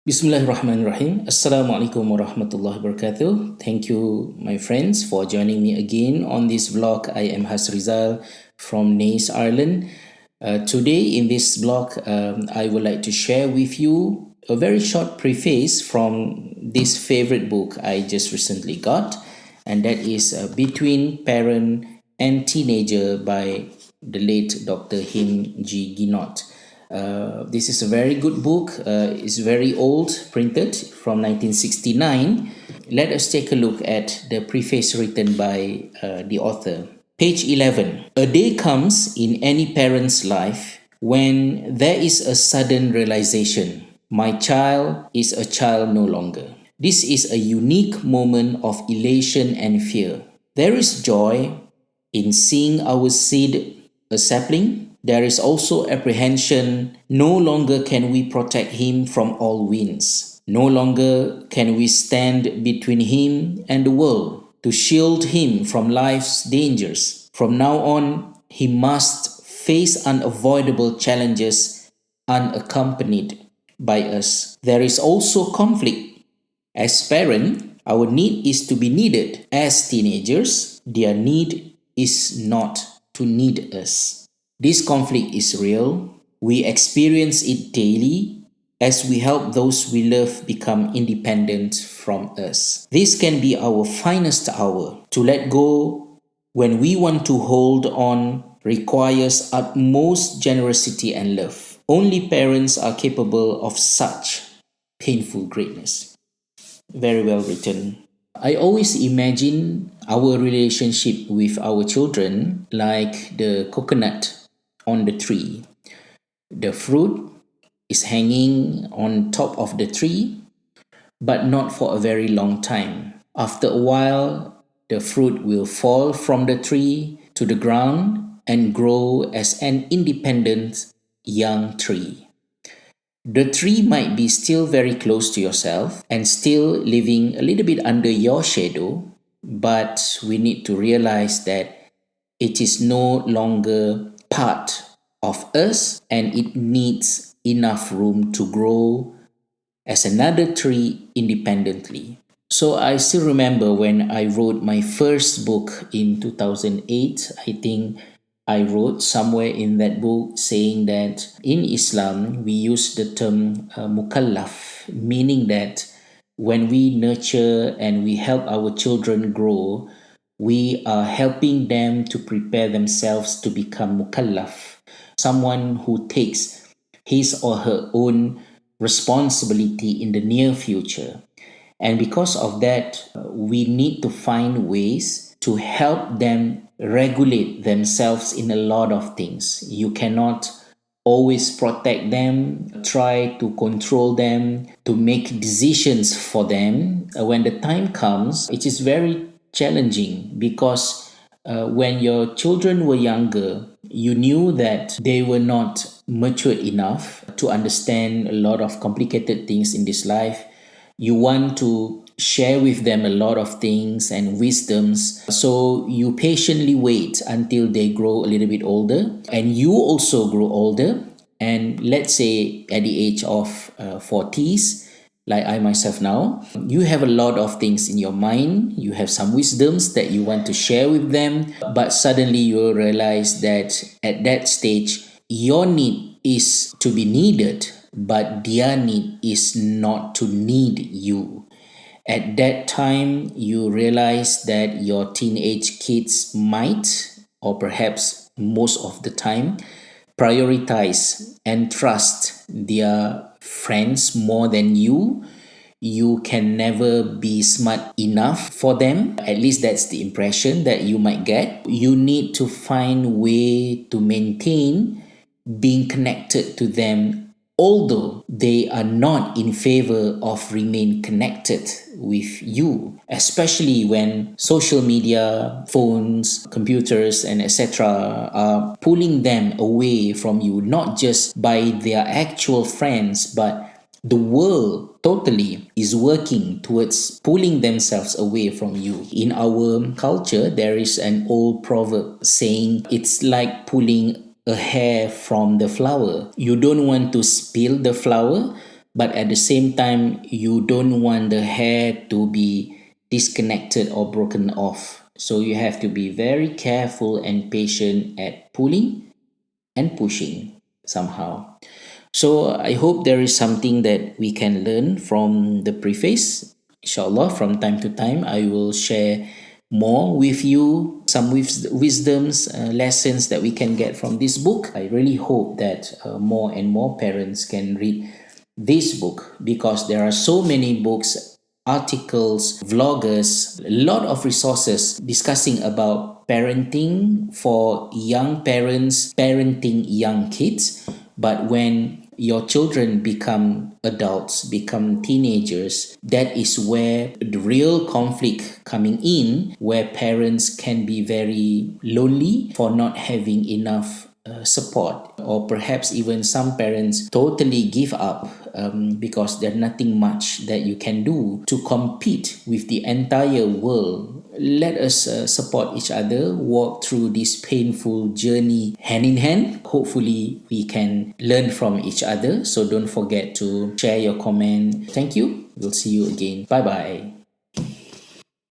Bismillahirrahmanirrahim. Assalamualaikum warahmatullahi wabarakatuh. Thank you, my friends, for joining me again on this vlog. I am Rizal from Naas, Ireland. Today in this vlog, I would like to share with you a very short preface from this favorite book I just recently got, and that is Between Parent and Teenager by the late Dr Haim G Ginott. This is a very good book. It's very old, printed from 1969. Let us take a look at the preface written by the author. Page 11. A day comes in any parent's life when there is a sudden realization. My child is a child no longer. This is a unique moment of elation and fear. There is joy in seeing our seed, a sapling. There is also apprehension. No longer can we protect him from all winds. No longer can we stand between him and the world to shield him from life's dangers. From now on, he must face unavoidable challenges unaccompanied by us. There is also conflict. As parents, our need is to be needed. As teenagers, their need is not to need us. This conflict is real. We experience it daily as we help those we love become independent from us. This can be our finest hour. To let go when we want to hold on requires utmost generosity and love. Only parents are capable of such painful greatness. Very well written. I always imagine our relationship with our children like the coconut on the tree. The fruit is hanging on top of the tree, but not for a very long time. After a while, the fruit will fall from the tree to the ground and grow as an independent young tree. The tree might be still very close to yourself and still living a little bit under your shadow, but we need to realize that it is no longer part of us and it needs enough room to grow as another tree independently. So I still remember when I wrote my first book in 2008, I think I wrote somewhere in that book saying that in Islam we use the term mukallaf, meaning that when we nurture and we help our children grow, we are helping them to prepare themselves to become mukallaf, someone who takes his or her own responsibility in the near future. And because of that, we need to find ways to help them regulate themselves in a lot of things. You cannot always protect them, try to control them, to make decisions for them. When the time comes, it is very challenging because when your children were younger, you knew that they were not matured enough to understand a lot of complicated things in this life. You want to share with them a lot of things and wisdoms. So you patiently wait until they grow a little bit older and you also grow older. And let's say at the age of 40s, like I myself now, you have a lot of things in your mind. You have some wisdoms that you want to share with them. But suddenly you realize that at that stage, your need is to be needed, but their need is not to need you. At that time, you realize that your teenage kids might, or perhaps most of the time, prioritize and trust their friends more than you. You can never be smart enough for them. At least that's the impression that you might get. You need to find a way to maintain being connected to them, although they are not in favor of remain connected with you, especially when social media, phones, computers, and etc. are pulling them away from you, not just by their actual friends, but the world totally is working towards pulling themselves away from you. In our culture, there is an old proverb saying it's like pulling a hair from the flower. You don't want to spill the flower, but at the same time, you don't want the hair to be disconnected or broken off. So you have to be very careful and patient at pulling and pushing somehow. So I hope there is something that we can learn from the preface. Inshallah, from time to time, I will share more with you, some wisdoms, lessons that we can get from this book. I really hope that more and more parents can read this book, because there are so many books, articles, vloggers, a lot of resources discussing about parenting for young parents, parenting young kids. But when your children become adults, become teenagers, that is where the real conflict coming in, where parents can be very lonely for not having enough support, or perhaps even some parents totally give up because there's nothing much that you can do to compete with the entire world. Let us support each other, walk through this painful journey hand in hand. Hopefully we can learn from each other. So don't forget to share your comment. Thank you. We'll see you again. Bye bye.